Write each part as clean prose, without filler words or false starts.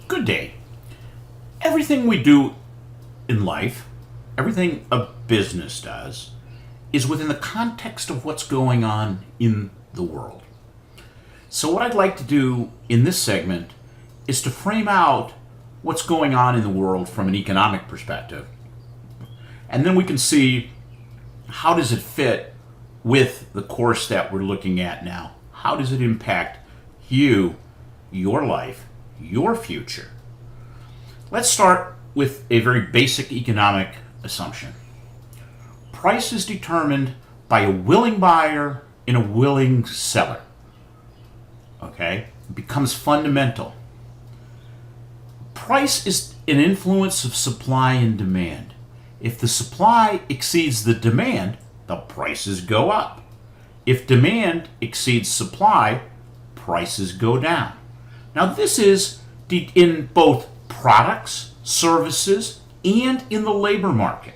Good day. Everything we do in life, everything a business does, is within the context of what's going on in the world. So what I'd like to do in this segment is to frame out what's going on in the world from an economic perspective. And then we can see how does it fit with the course that we're looking at now. How does it impact you, your life, your future? Let's start with a very basic economic assumption. Price is determined by a willing buyer and a willing seller. Okay? It becomes fundamental. Price is an influence of supply and demand. If the supply exceeds the demand, the prices go up. If demand exceeds supply, prices go down. Now this is in both products, services, and in the labor market.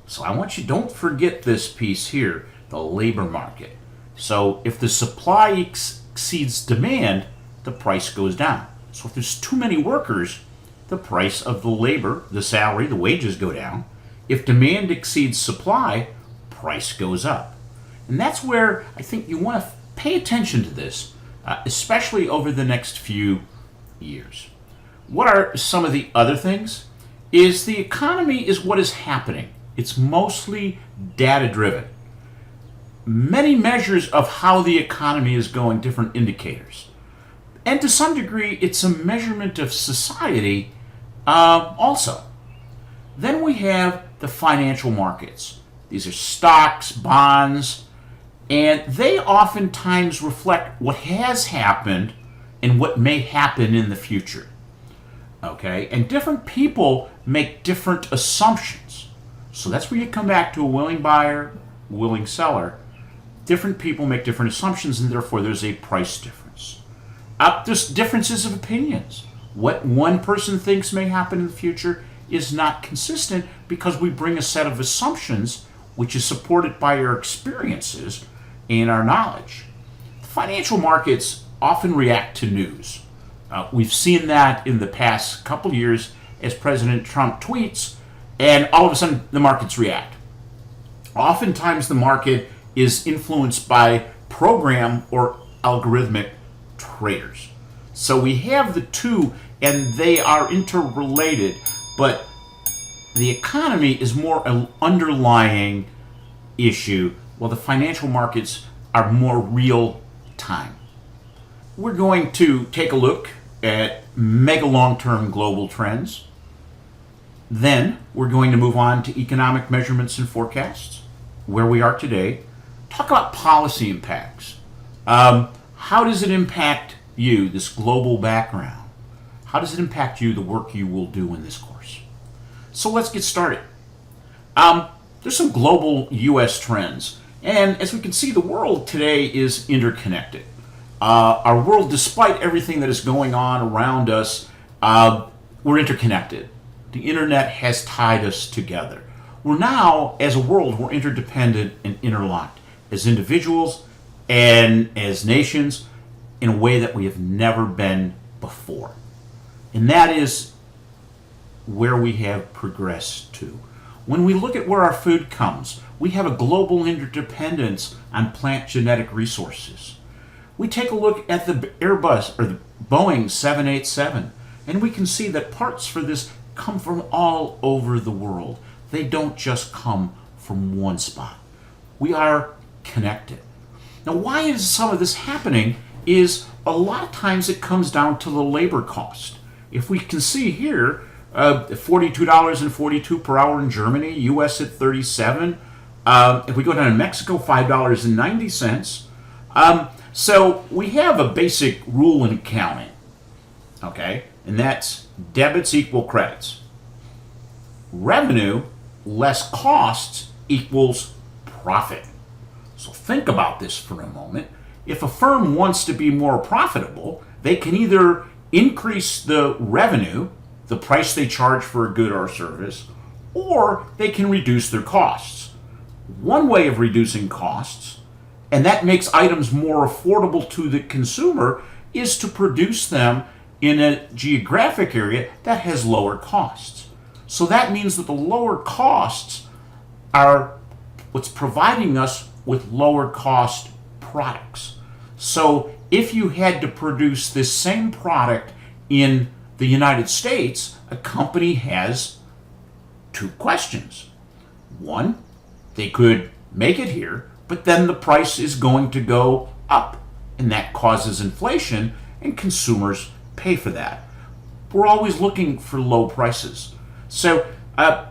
So I want you, don't forget this piece here, the labor market. So if the supply exceeds demand, the price goes down. So if there's too many workers, the price of the labor, the salary, the wages go down. If demand exceeds supply, price goes up. And that's where I think you want to pay attention to this, especially over the next few years. What are some of the other things? Is the economy is what is happening. It's mostly data driven. Many measures of how the economy is going, different indicators. And to some degree, it's a measurement of society also. Then we have the financial markets. These are stocks, bonds, and they oftentimes reflect what has happened and what may happen in the future. Okay? And different people make different assumptions. So that's where you come back to a willing buyer, willing seller. Different people make different assumptions, and therefore there's a price difference. There's differences of opinions. What one person thinks may happen in the future is not consistent because we bring a set of assumptions which is supported by our experiences and our knowledge. The financial markets often react to news. We've seen that in the past couple years as President Trump tweets, and all of a sudden the markets react. Oftentimes the market is influenced by program or algorithmic traders. So we have the two, and they are interrelated, but the economy is more an underlying issue, while the financial markets are more real time. We're going to take a look at mega long-term global trends. Then we're going to move on to economic measurements and forecasts, where we are today. Talk about policy impacts. How does it impact you, this global background? How does it impact you, the work you will do in this course? So let's get started. There's some global U.S. trends. And as we can see, the world today is interconnected. Our world, despite everything that is going on around us, we're interconnected. The internet has tied us together. We're now, as a world, we're interdependent and interlocked as individuals and as nations in a way that we have never been before. And that is where we have progressed to. When we look at where our food comes, we have a global interdependence on plant genetic resources. We take a look at the Airbus or the Boeing 787, and we can see that parts for this come from all over the world. They don't just come from one spot. We are connected. Now, why is some of this happening is a lot of times it comes down to the labor cost. If we can see here, $42.42 per hour in Germany, U.S. at $37. If we go down to Mexico, $5.90. So we have a basic rule in accounting, okay? And that's debits equal credits. Revenue less costs equals profit. So think about this for a moment. If a firm wants to be more profitable, they can either increase the revenue, the price they charge for a good or service, or they can reduce their costs. One way of reducing costs, and that makes items more affordable to the consumer, is to produce them in a geographic area that has lower costs. So that means that the lower costs are what's providing us with lower cost products. So if you had to produce this same product in the United States, a company has two questions. One, they could make it here, but then the price is going to go up, and that causes inflation, and consumers pay for that. We're always looking for low prices. So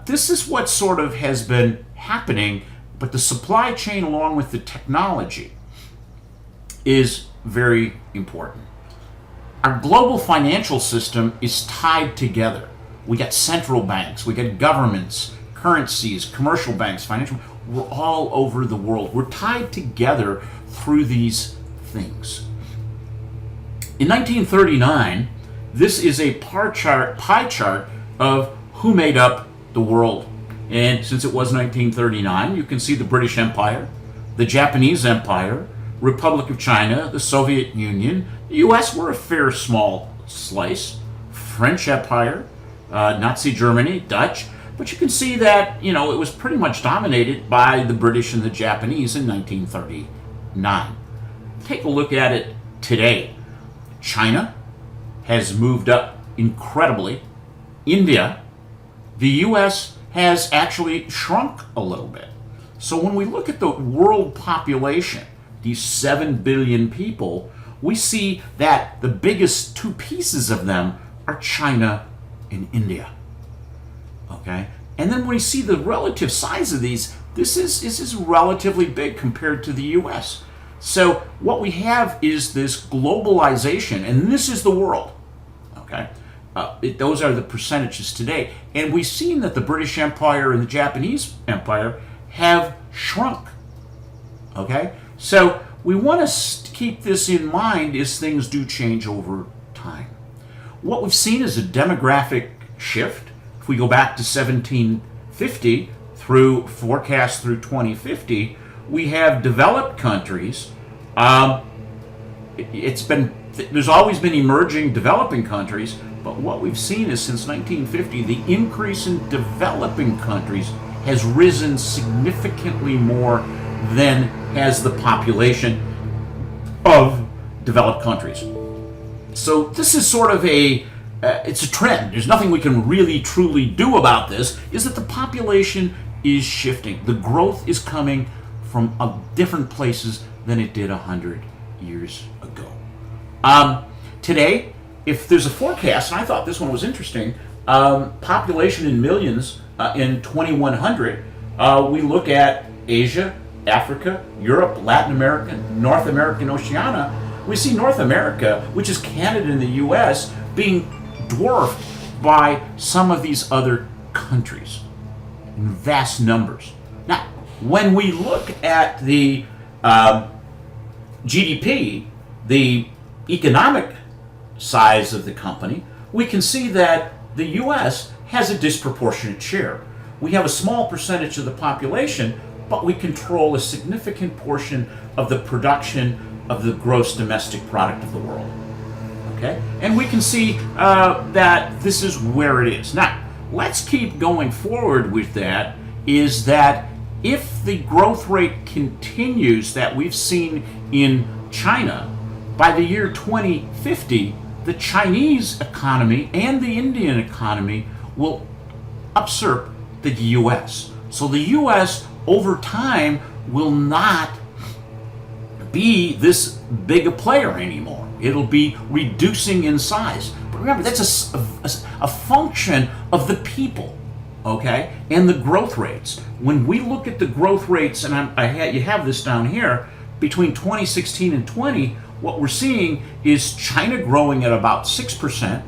this is what sort of has been happening, but the supply chain along with the technology is very important. Our global financial system is tied together. We got central banks, we got governments, currencies, commercial banks, financial. We're all over the world. We're tied together through these things. In 1939, this is a pie chart of who made up the world. And since it was 1939, you can see the British Empire, the Japanese Empire, Republic of China, the Soviet Union, the US were a fair small slice, French Empire, Nazi Germany, Dutch, but you can see that, it was pretty much dominated by the British and the Japanese in 1939. Take a look at it today. China has moved up incredibly. India, the US has actually shrunk a little bit. So when we look at the world population, these 7 billion people, we see that the biggest two pieces of them are China and India. Okay? And then when we see the relative size of these, this is relatively big compared to the US. So what we have is this globalization, and this is the world. Okay? Those are the percentages today. And we've seen that the British Empire and the Japanese Empire have shrunk. Okay? So we want to keep this in mind as things do change over time. What we've seen is a demographic shift. If we go back to 1750 through forecast through 2050, we have developed countries. There's always been emerging developing countries, but what we've seen is since 1950, the increase in developing countries has risen significantly more than has the population of developed countries. So this is sort of it's a trend. There's nothing we can really truly do about this, is that the population is shifting. The growth is coming from different places than it did 100 years ago. Today, if there's a forecast, and I thought this one was interesting, population in millions in 2100, we look at Asia, Africa, Europe, Latin America, North America, and Oceania. We see North America, which is Canada and the US, being dwarfed by some of these other countries in vast numbers. Now, when we look at the GDP, the economic size of the company, we can see that the US has a disproportionate share. We have a small percentage of the population, but we control a significant portion of the production of the gross domestic product of the world. Okay? And we can see that this is where it is. Now, let's keep going forward with that, is that if the growth rate continues that we've seen in China, by the year 2050, the Chinese economy and the Indian economy will usurp the US. So the US over time will not be this big a player anymore. It'll be reducing in size. But remember, that's a function of the people, okay, and the growth rates. When we look at the growth rates, and you have this down here, between 2016 and 20, what we're seeing is China growing at about 6%,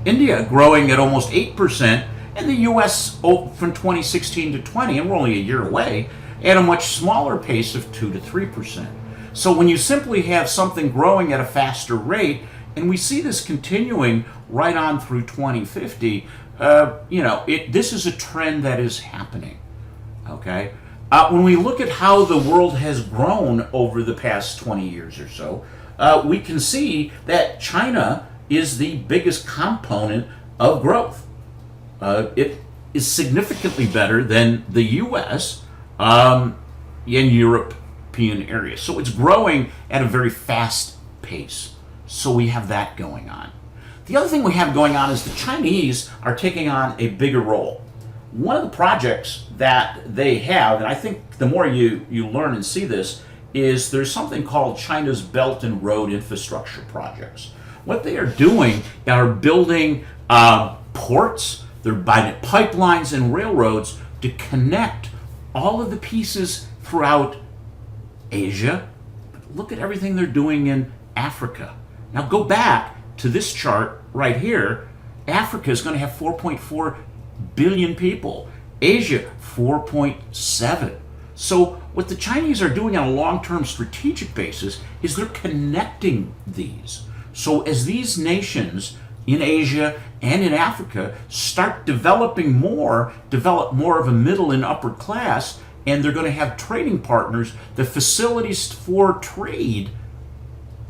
India growing at almost 8%, and the US from 2016 to 20, and we're only a year away, at a much smaller pace of 2 to 3%. So when you simply have something growing at a faster rate, and we see this continuing right on through 2050, this is a trend that is happening. Okay? When we look at how the world has grown over the past 20 years or so, we can see that China is the biggest component of growth. It is significantly better than the U.S. And European area. So it's growing at a very fast pace. So we have that going on. The other thing we have going on is the Chinese are taking on a bigger role. One of the projects that they have, and I think the more you learn and see this, is there's something called China's Belt and Road Infrastructure Projects. What they are doing are building ports, they're buying pipelines and railroads to connect all of the pieces throughout Asia. Look at everything they're doing in Africa. Now go back to this chart right here. Africa is going to have 4.4 billion people. Asia, 4.7. So what the Chinese are doing on a long-term strategic basis is they're connecting these. So as these nations in Asia and in Africa start develop more of a middle and upper class, and they're going to have trading partners, the facilities for trade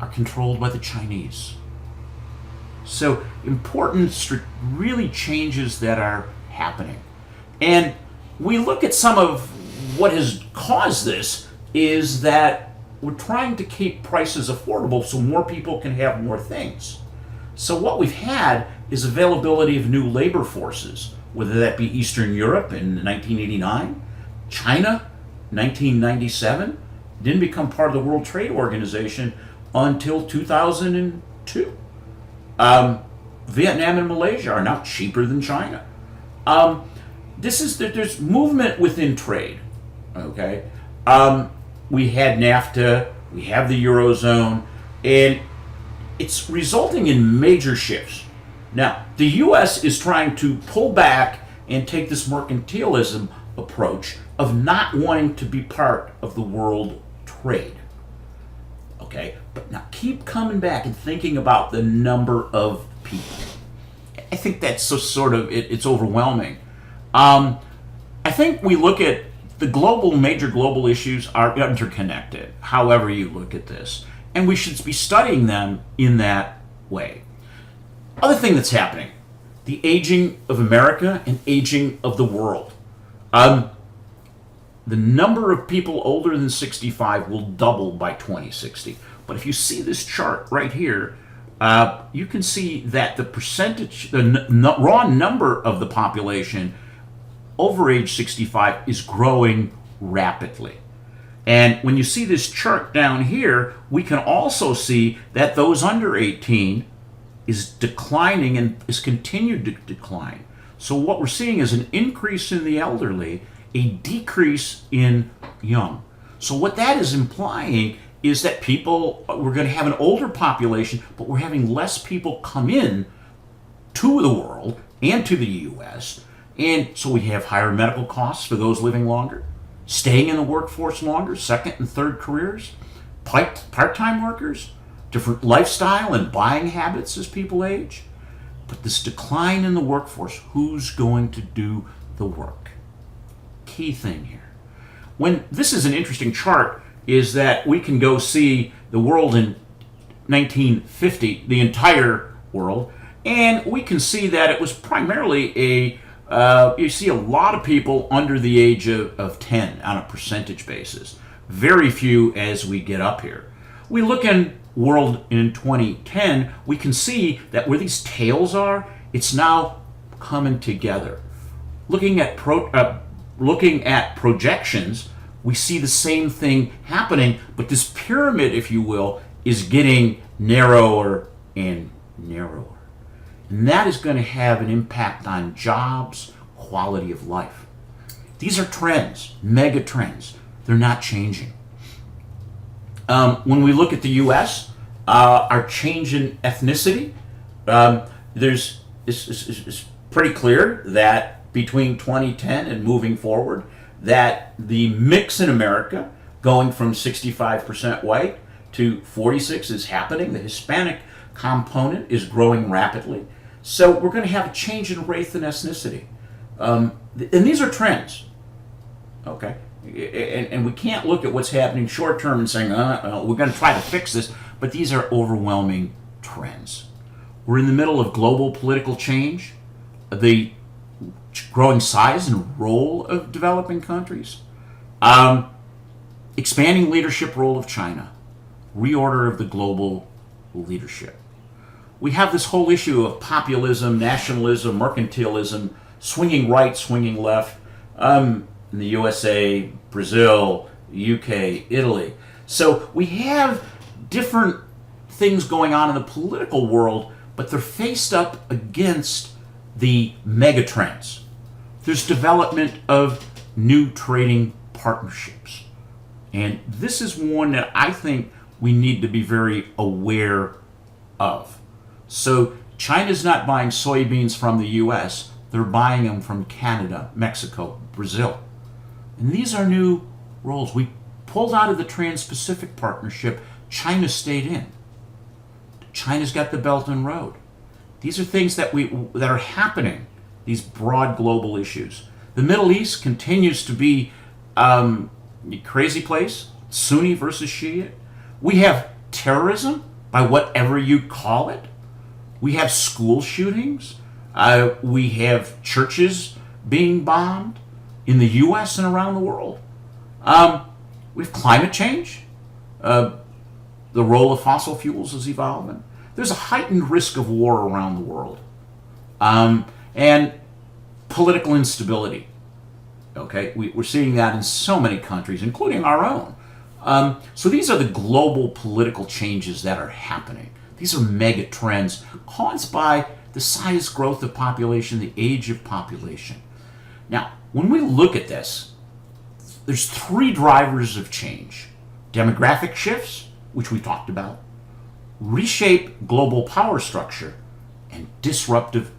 are controlled by the Chinese. So important really changes that are happening. And we look at some of what has caused this is that we're trying to keep prices affordable so more people can have more things. So what we've had is availability of new labor forces, whether that be Eastern Europe in 1989, China, 1997, didn't become part of the World Trade Organization until 2002. Vietnam and Malaysia are now cheaper than China. There's movement within trade. Okay, we had NAFTA, we have the Eurozone, and it's resulting in major shifts. Now, the U.S. is trying to pull back and take this mercantilism approach of not wanting to be part of the world trade. Okay, but now keep coming back and thinking about the number of people. I think that's so sort of, it's overwhelming. I think we look at the major global issues are interconnected, however you look at this. And we should be studying them in that way. Other thing that's happening, the aging of America and aging of the world. The number of people older than 65 will double by 2060. But if you see this chart right here, you can see that the percentage, the raw number of the population over age 65 is growing rapidly. And when you see this chart down here, we can also see that those under 18 is declining and is continued to decline. So what we're seeing is an increase in the elderly, a decrease in young. So what that is implying is that we're going to have an older population, but we're having less people come in to the world and to the U.S., and so we have higher medical costs for those living longer, staying in the workforce longer, second and third careers, part-time workers, different lifestyle and buying habits as people age. But this decline in the workforce, who's going to do the work? Key thing here. This is an interesting chart, is that we can go see the world in 1950, the entire world, and we can see that it was primarily you see a lot of people under the age of 10 on a percentage basis. Very few as we get up here. We look in world in 2010, we can see that where these tails are, it's now coming together. Looking at projections, we see the same thing happening, but this pyramid, if you will, is getting narrower and narrower. And that is going to have an impact on jobs, quality of life. These are trends, mega trends. They're not changing. When we look at the U.S., our change in ethnicity, it's pretty clear that between 2010 and moving forward, that the mix in America, going from 65% white to 46% is happening. The Hispanic component is growing rapidly. So we're going to have a change in race and ethnicity. And these are trends. Okay. And we can't look at what's happening short term and saying, we're going to try to fix this, but these are overwhelming trends. We're in the middle of global political change, the growing size and role of developing countries, expanding leadership role of China, reorder of the global leadership. We have this whole issue of populism, nationalism, mercantilism, swinging right, swinging left, in the USA, Brazil, UK, Italy. So we have different things going on in the political world, but they're faced up against the megatrends. There's development of new trading partnerships. And this is one that I think we need to be very aware of. So China's not buying soybeans from the US, they're buying them from Canada, Mexico, Brazil. And these are new roles. We pulled out of the Trans-Pacific Partnership, China stayed in. China's got the Belt and Road. These are things that are happening, these broad global issues. The Middle East continues to be a crazy place, Sunni versus Shia. We have terrorism, by whatever you call it. We have school shootings. We have churches being bombed in the U.S. and around the world. We have climate change. The role of fossil fuels is evolving. There's a heightened risk of war around the world. And political instability. Okay, we're seeing that in so many countries, including our own. So these are the global political changes that are happening. These are mega trends caused by the size growth of population, the age of population. Now, when we look at this, there's three drivers of change. Demographic shifts, which we talked about, reshape global power structure, and disruptive